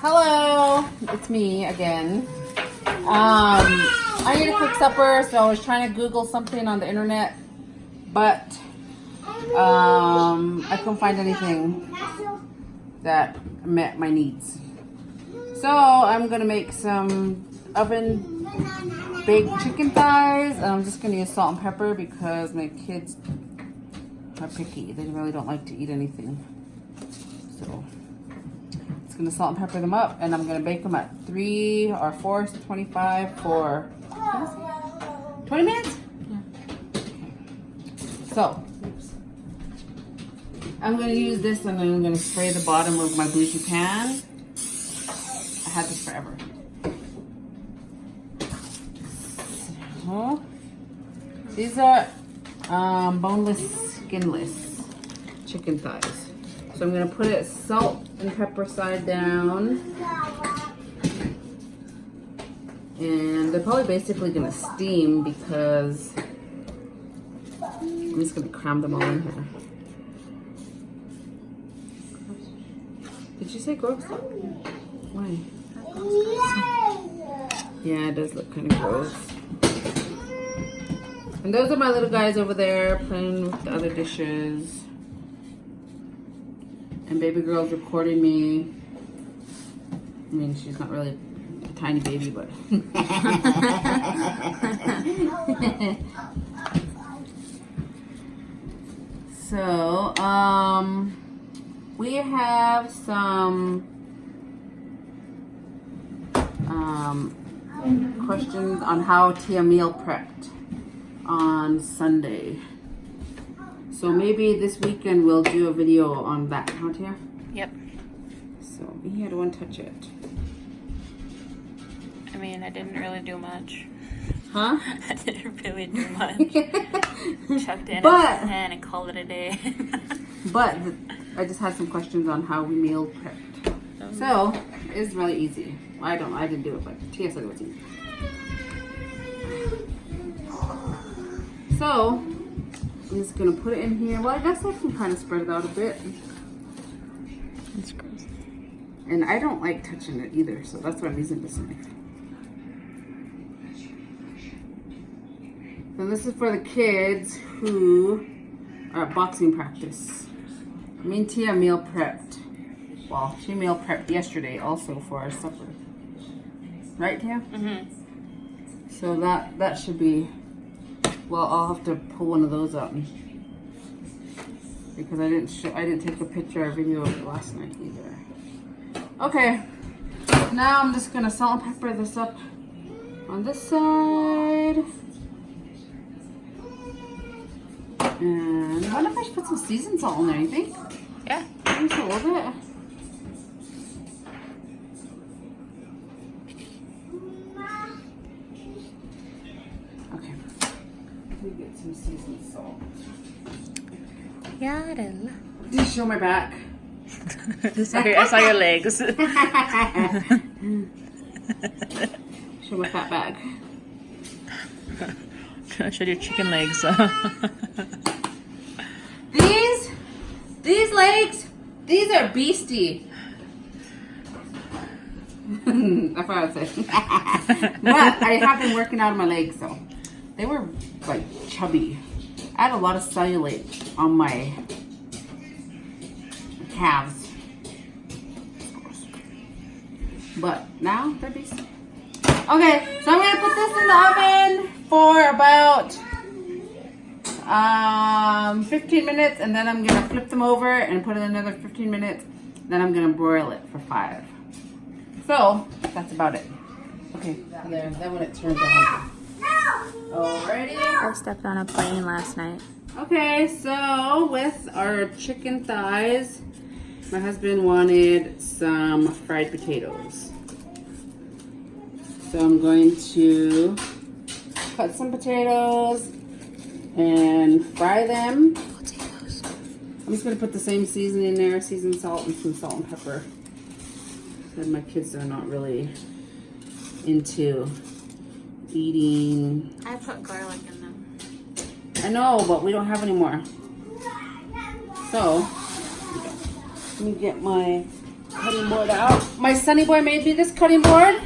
Hello, it's me again. I need a quick supper, so I was trying to Google something on the internet, but I couldn't find anything that met my needs. So I'm gonna make some oven baked chicken thighs, and I'm just gonna use salt and pepper because my kids are picky. They really don't like to eat anything. So it's gonna salt and pepper them up, and I'm gonna bake them at 3 or 425 for 20 minutes? Yeah. Okay. So I'm gonna use this, and then I'm gonna spray the bottom of my bougie pan. I had this forever. So, these are boneless, skinless chicken thighs. So I'm gonna put it salt and pepper side down. And they're probably basically gonna steam because I'm just gonna cram them all in here. Did you say gross? Why? Yeah, it does look kind of gross. And those are my little guys over there playing with the other dishes. And baby girl's recording me. I mean, she's not really a tiny baby, but. So, we have some questions on how Tia meal prepped on Sunday. So maybe this weekend we'll do a video on that, huh, Tia? Yep. So yeah, don't touch it. I mean, I didn't really do much. Huh? I didn't really do much. Chucked in But- a pan and called it a day. But I just had some questions on how we meal prepped. So it's really easy. I didn't do it, but Tia said it was easy. So I'm just gonna put it in here. Well, I guess I can kind of spread it out a bit. That's gross. And I don't like touching it either, so that's why I'm using this knife. So this is for the kids who are at boxing practice. Me and Tia meal prepped. Well, she meal prepped yesterday also for our supper. Right, Tia? Mm-hmm. So that should be. Well, I'll have to pull one of those out because I didn't take a picture or video of it last night either. Okay, now I'm just gonna salt and pepper this up on this side. And I wonder if I should put some seasoned salt in there, you think? Yeah. Maybe just a little bit. Okay. Let me get some seasoned salt. Yarel. Did you show my back? I saw your legs. Show my fat back. I showed your chicken legs. These legs, these are beastie. I forgot to say. But I have been working out on my legs, so they were like chubby. I had a lot of cellulite on my calves. But now they're beastie. Okay, so I'm gonna put this in the oven for about 15 minutes, and then I'm gonna flip them over and put in another 15 minutes. Then I'm gonna broil it for 5. So that's about it. Okay, there. Then when it turns on. Alrighty. I stepped on a plane last night. Okay, so with our chicken thighs, my husband wanted some fried potatoes. So I'm going to cut some potatoes and fry them. Potatoes. I'm just going to put the same seasoning in there, seasoned salt and some salt and pepper. And my kids are not really into eating. I put garlic in them. I know, but we don't have any more. So, let me get my cutting board out. My Sunny Boy made me this cutting board.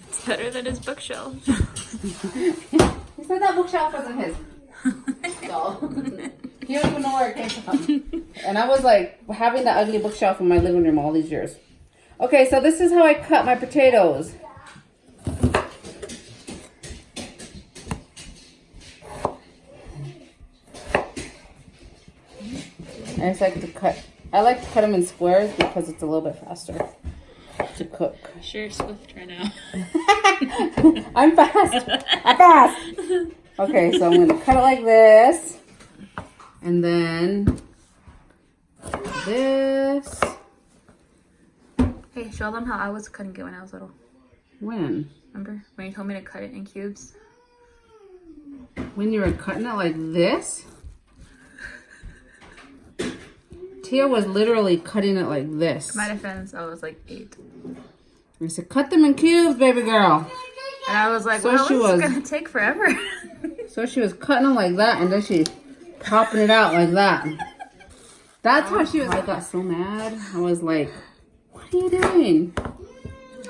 It's better than his bookshelf. He said that bookshelf wasn't his. So, he don't even know where it came from. And I was like having the ugly bookshelf in my living room all these years. Okay, so this is how I cut my potatoes. I just like to cut. I like to cut them in squares because it's a little bit faster to cook. Sure, Swift right now. I'm fast. I'm fast. Okay, so I'm gonna cut it like this, and then this. Hey, show them how I was cutting it when I was little. When? Remember when you told me to cut it in cubes? When you were cutting it like this? Tia was literally cutting it like this. My defense, I was like 8. I said, cut them in cubes, baby girl. And I was like, So well, she this is was- gonna take forever. So she was cutting them like that, and then she popping it out like that. That's how she was. I got so mad. I was like, what are you doing?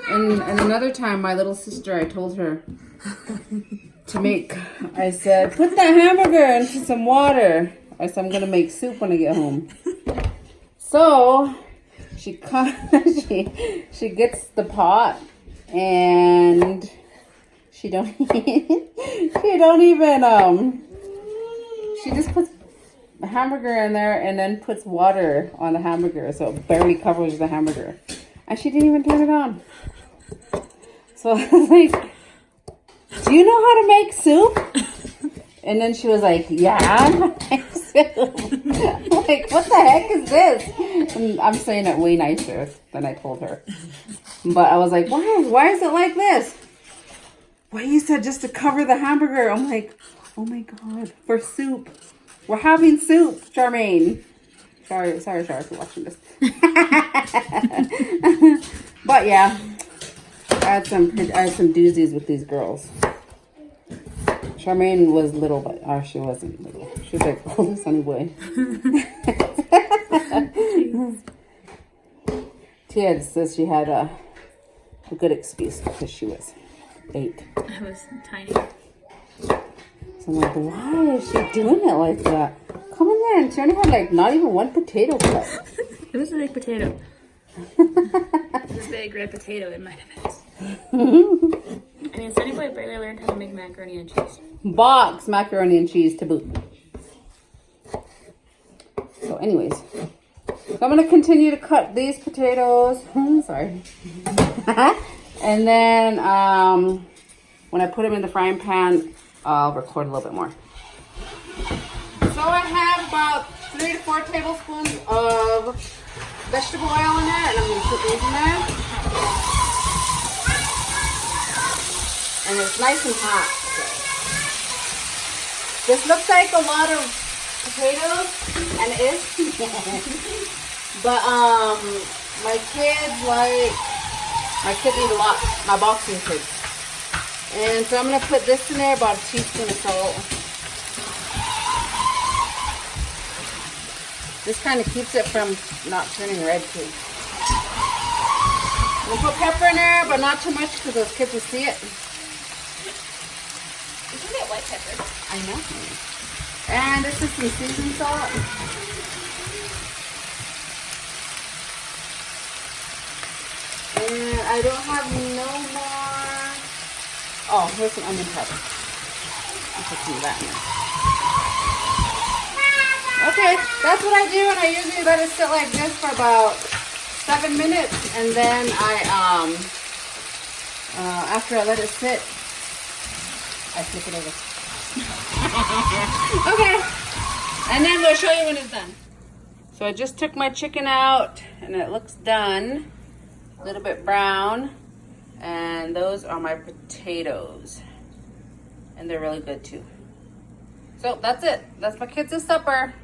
And another time, my little sister, I told her to make, I said, put that hamburger into some water. I said, I'm going to make soup when I get home. So she she gets the pot, and she don't even she just puts the hamburger in there and then puts water on the hamburger so it barely covers the hamburger, and she didn't even turn it on. So I was like, do you know how to make soup? And then she was like, yeah, I know how to make soup. I'm like, what the heck is this? And I'm saying it way nicer than I told her, but I was like, why is it like this? Well, you said just to cover the hamburger. I'm like, oh my God, for soup. We're having soup, Charmaine. Sorry, Char, for watching this. But yeah, I had some doozies with these girls. Charmaine was little, but she wasn't little. She was like, oh, Sunny Boy. Tia says she had a good excuse because she was 8. I was tiny. So I'm like, why is she doing it like that? Come on in. She only had like not even one potato cut. It was a big potato. It was a big red potato in my defense. I mean, Sunny Boy barely learned how to make macaroni and cheese. Box macaroni and cheese to boot. So anyways, so I'm going to continue to cut these potatoes. Sorry. And then when I put them in the frying pan, I'll record a little bit more. So I have about 3 to 4 tablespoons of vegetable oil in there, and I'm going to put these in there. And it's nice and hot. So. This looks like a lot of potatoes, and it is. But my kids eat a lot, my boxing kids. And so I'm going to put this in there, about a teaspoon of salt. This kind of keeps it from not turning red too. I'm going to put pepper in there, but not too much because those kids will see it. You can get white pepper. I know. And this is some seasoned salt. And I don't have no more. Oh, here's some onion powder. I'll put some of that in there. Okay, that's what I do, and I usually let it sit like this for about 7 minutes, and then after I let it sit, I flip it over. Okay, and then we'll show you when it's done. So I just took my chicken out, and it looks done. A little bit brown. And those are my potatoes. And they're really good too. So that's it. That's my kids' supper.